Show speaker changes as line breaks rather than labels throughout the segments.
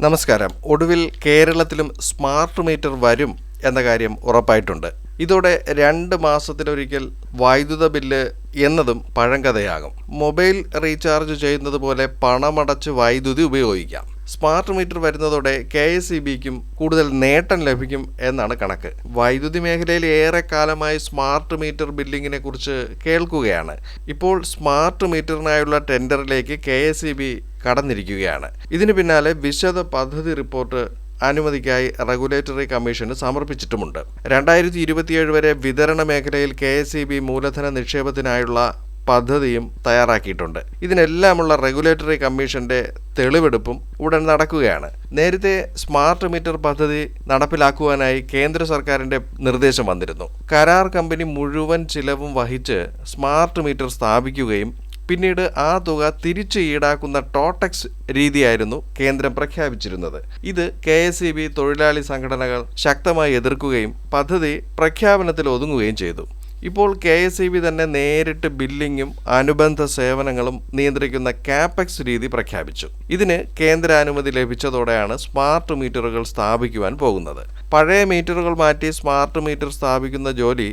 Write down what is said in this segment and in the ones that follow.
നമസ്കാരം. ഒടുവിൽ കേരളത്തിലും സ്മാർട്ട് മീറ്റർ വരും എന്ന കാര്യം ഉറപ്പായിട്ടുണ്ട്. ഇതോടെ 2 മാസത്തിലൊരിക്കൽ വൈദ്യുത ബില്ല് എന്നതും പഴങ്കഥയാകും. മൊബൈൽ റീചാർജ് ചെയ്യുന്നത് പോലെ പണമടച്ച് വൈദ്യുതി ഉപയോഗിക്കാം. സ്മാർട്ട് മീറ്റർ വരുന്നതോടെ KSEBക്കും കൂടുതൽ നേട്ടം ലഭിക്കും എന്നാണ് കണക്ക്. വൈദ്യുതി മേഖലയിൽ ഏറെക്കാലമായി സ്മാർട്ട് മീറ്റർ ബില്ലിങ്ങിനെ കുറിച്ച് കേൾക്കുകയാണ്. ഇപ്പോൾ സ്മാർട്ട് മീറ്ററിനായുള്ള ടെൻഡറിലേക്ക് KSEB കടന്നിരിക്കുകയാണ്. ഇതിന് പിന്നാലെ വിശദ പദ്ധതി റിപ്പോർട്ട് അനുമതിക്കായി റെഗുലേറ്ററി കമ്മീഷന് സമർപ്പിച്ചിട്ടുമുണ്ട്. 2027 വരെ വിതരണ മേഖലയിൽ KSEB മൂലധന നിക്ഷേപത്തിനായുള്ള പദ്ധതിയും തയ്യാറാക്കിയിട്ടുണ്ട്. ഇതിനെല്ലാമുള്ള റെഗുലേറ്ററി കമ്മീഷന്റെ തെളിവെടുപ്പും ഉടൻ നടക്കുകയാണ്. നേരത്തെ സ്മാർട്ട് മീറ്റർ പദ്ധതി നടപ്പിലാക്കുവാനായി കേന്ദ്ര സർക്കാരിന്റെ നിർദ്ദേശം വന്നിരുന്നു. കരാർ കമ്പനി മുഴുവൻ ചിലവും വഹിച്ച് സ്മാർട്ട് മീറ്റർ സ്ഥാപിക്കുകയും പിന്നീട് ആ തുക തിരിച്ച് ഈടാക്കുന്ന ടോട്ടക്സ് രീതിയായിരുന്നു കേന്ദ്രം പ്രഖ്യാപിച്ചിരുന്നത്. ഇത് KSEB തൊഴിലാളി സംഘടനകൾ ശക്തമായി എതിർക്കുകയും പദ്ധതി പ്രഖ്യാപനത്തിൽ ഒതുങ്ങുകയും ചെയ്തു. ഇപ്പോൾ KSEB തന്നെ നേരിട്ട് ബില്ലിങ്ങും അനുബന്ധ സേവനങ്ങളും നിയന്ത്രിക്കുന്ന കാപെക്സ് രീതി പ്രഖ്യാപിച്ചു. ഇതിന് കേന്ദ്ര അനുമതി ലഭിച്ചതോടെയാണ് സ്മാർട്ട് മീറ്ററുകൾ സ്ഥാപിക്കുവാൻ പോകുന്നത്. പഴയ മീറ്ററുകൾ മാറ്റി സ്മാർട്ട് മീറ്റർ സ്ഥാപിക്കുന്ന ജോലി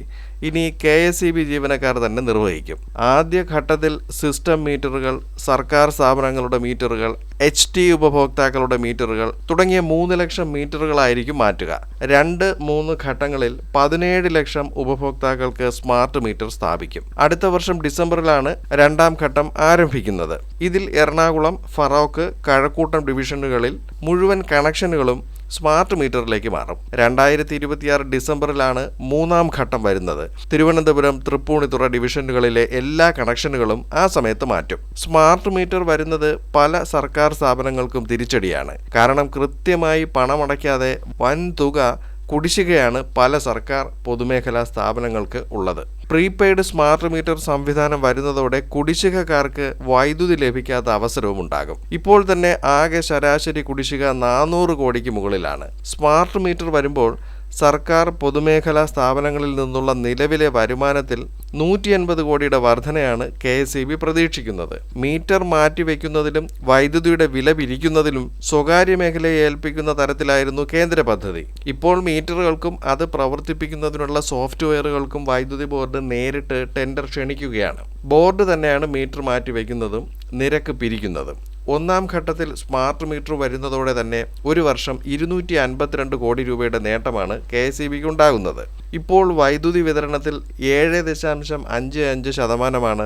ഇനി KSEB ജീവനക്കാർ തന്നെ നിർവഹിക്കും. ആദ്യ ഘട്ടത്തിൽ സിസ്റ്റം മീറ്ററുകൾ, സർക്കാർ സ്ഥാപനങ്ങളുടെ മീറ്ററുകൾ, HT ഉപഭോക്താക്കളുടെ മീറ്ററുകൾ തുടങ്ങിയ 3 ലക്ഷം മീറ്ററുകളായിരിക്കും മാറ്റുക. 2-3 ഘട്ടങ്ങളിൽ 17 ലക്ഷം ഉപഭോക്താക്കൾക്ക് സ്മാർട്ട് മീറ്റർ സ്ഥാപിക്കും. അടുത്ത വർഷം ഡിസംബറിലാണ് 2ാം ഘട്ടം ആരംഭിക്കുന്നത്. ഇതിൽ എറണാകുളം, ഫറോക്ക്, കഴക്കൂട്ടം ഡിവിഷനുകളിൽ മുഴുവൻ കണക്ഷനുകളും സ്മാർട്ട് മീറ്ററിലേക്ക് മാറും. 2026 ഡിസംബറിലാണ് 3ാം ഘട്ടം വരുന്നത്. തിരുവനന്തപുരം, തൃപ്പൂണിത്തുറ ഡിവിഷനുകളിലെ എല്ലാ കണക്ഷനുകളും ആ സമയത്ത് മാറ്റും. സ്മാർട്ട് മീറ്റർ വരുന്നത് പല സർക്കാർ സ്ഥാപനങ്ങൾക്കും തിരിച്ചടിയാണ്. കാരണം കൃത്യമായി പണമടയ്ക്കാതെ വൻ തുക കുടിശ്ശികയാണ് പല സർക്കാർ പൊതുമേഖലാ സ്ഥാപനങ്ങൾക്ക് ഉള്ളത്. പ്രീപെയ്ഡ് സ്മാർട്ട് മീറ്റർ സംവിധാനം വരുന്നതോടെ കുടിശ്ശികക്കാർക്ക് വൈദ്യുതി ലഭിക്കാത്ത അവസരവും ഉണ്ടാകും. ഇപ്പോൾ തന്നെ ആകെ ശരാശരി കുടിശ്ശിക 400 കോടിക്ക് മുകളിലാണ്. സ്മാർട്ട് മീറ്റർ വരുമ്പോൾ സർക്കാർ പൊതുമേഖലാ സ്ഥാപനങ്ങളിൽ നിന്നുള്ള നിലവിലെ വരുമാനത്തിൽ 180 കോടിയുടെ വർധനയാണ് KSEB പ്രതീക്ഷിക്കുന്നത്. മീറ്റർ മാറ്റിവെക്കുന്നതിലും വൈദ്യുതിയുടെ വില പിരിക്കുന്നതിലും സ്വകാര്യ മേഖലയെ ഏൽപ്പിക്കുന്ന തരത്തിലായിരുന്നു കേന്ദ്ര പദ്ധതി. ഇപ്പോൾ മീറ്ററുകൾക്കും അത് പ്രവർത്തിപ്പിക്കുന്നതിനുള്ള സോഫ്റ്റ്വെയറുകൾക്കും വൈദ്യുതി ബോർഡ് നേരിട്ട് ടെൻഡർ ക്ഷണിക്കുകയാണ്. ബോർഡ് തന്നെയാണ് മീറ്റർ മാറ്റിവെക്കുന്നതും നിരക്ക് പിരിക്കുന്നതും. 1ാം ഘട്ടത്തിൽ സ്മാർട്ട് മീറ്റർ വരുന്നതോടെ തന്നെ ഒരു വർഷം 252 കോടി രൂപയുടെ നേട്ടമാണ് KSEBക്ക് ഉണ്ടാകുന്നത്. ഇപ്പോൾ വൈദ്യുതി വിതരണത്തിൽ 7.55%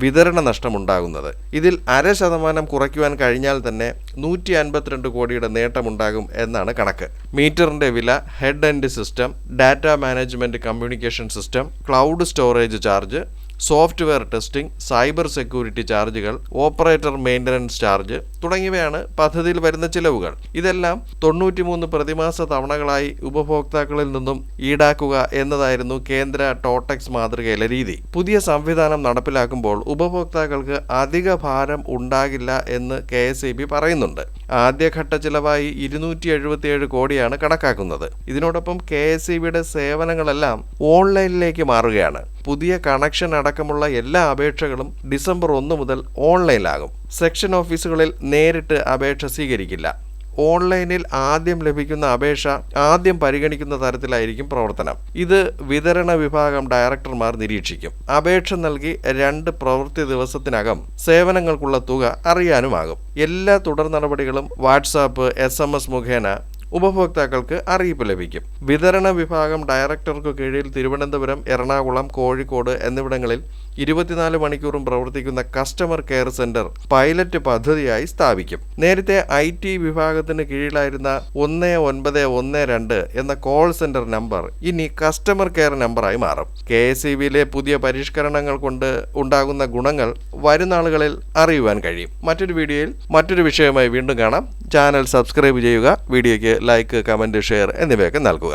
വിതരണ നഷ്ടമുണ്ടാകുന്നത്. ഇതിൽ 0.5% കുറയ്ക്കുവാൻ കഴിഞ്ഞാൽ തന്നെ 152 കോടിയുടെ നേട്ടമുണ്ടാകും എന്നാണ് കണക്ക്. മീറ്ററിന്റെ വില, head end system, data management communication system, cloud storage charge, software testing, cyber security ചാർജുകൾ, ഓപ്പറേറ്റർ മെയിൻ്റനൻസ് ചാർജ് തുടങ്ങിയവയാണ് പദ്ധതിയിൽ വരുന്ന ചിലവുകൾ. ഇതെല്ലാം 93 പ്രതിമാസ തവണകളായി ഉപഭോക്താക്കളിൽ നിന്നും ഈടാക്കുക എന്നതായിരുന്നു കേന്ദ്ര ടോട്ടക്സ് മാതൃകയിലെ രീതി. പുതിയ സംവിധാനം നടപ്പിലാക്കുമ്പോൾ ഉപഭോക്താക്കൾക്ക് അധിക ഭാരം ഉണ്ടാകില്ല എന്ന് KSEB പറയുന്നുണ്ട്. ആദ്യഘട്ട ചിലവായി 277 കോടിയാണ് കണക്കാക്കുന്നത്. ഇതിനോടൊപ്പം KSEBയുടെ സേവനങ്ങളെല്ലാം ഓൺലൈനിലേക്ക് മാറുകയാണ്. പുതിയ കണക്ഷൻ അടക്കമുള്ള എല്ലാ അപേക്ഷകളും ഡിസംബർ 1 മുതൽ ഓൺലൈനിലാകും. സെക്ഷൻ ഓഫീസുകളിൽ നേരിട്ട് അപേക്ഷ സ്വീകരിക്കില്ല. ഓൺലൈനിൽ ആദ്യം ലഭിക്കുന്ന അപേക്ഷ ആദ്യം പരിഗണിക്കുന്ന തരത്തിലായിരിക്കും പ്രവർത്തനം. ഇത് വിതരണ വിഭാഗം ഡയറക്ടർമാർ നിരീക്ഷിക്കും. അപേക്ഷ നൽകി 2 പ്രവൃത്തി ദിവസത്തിനകം സേവനങ്ങൾക്കുള്ള തുക അറിയാനുമാകും. എല്ലാ തുടർ നടപടികളും വാട്സാപ്പ്, SMS മുഖേന ഉപഭോക്താക്കൾക്ക് അറിയിപ്പ് ലഭിക്കും. വിതരണ വിഭാഗം ഡയറക്ടർക്ക് കീഴിൽ തിരുവനന്തപുരം, എറണാകുളം, കോഴിക്കോട് എന്നിവിടങ്ങളിൽ 24 മണിക്കൂറും പ്രവർത്തിക്കുന്ന കസ്റ്റമർ കെയർ സെന്റർ പൈലറ്റ് പദ്ധതിയായി സ്ഥാപിക്കും. നേരത്തെ IT വിഭാഗത്തിന് കീഴിലായിരുന്ന 1912 എന്ന കോൾ സെന്റർ നമ്പർ ഇനി കസ്റ്റമർ കെയർ നമ്പറായി മാറും. KSEBയിലെ പുതിയ പരിഷ്കരണങ്ങൾ കൊണ്ട് ഉണ്ടാകുന്ന ഗുണങ്ങൾ വരുന്നാളുകളിൽ അറിയുവാൻ കഴിയും. മറ്റൊരു വീഡിയോയിൽ മറ്റൊരു വിഷയമായി വീണ്ടും കാണാം. ചാനൽ സബ്സ്ക്രൈബ് ചെയ്യുക. വീഡിയോയ്ക്ക് ലൈക്ക്, കമന്റ്, ഷെയർ എന്നിവയൊക്കെ നൽകുക.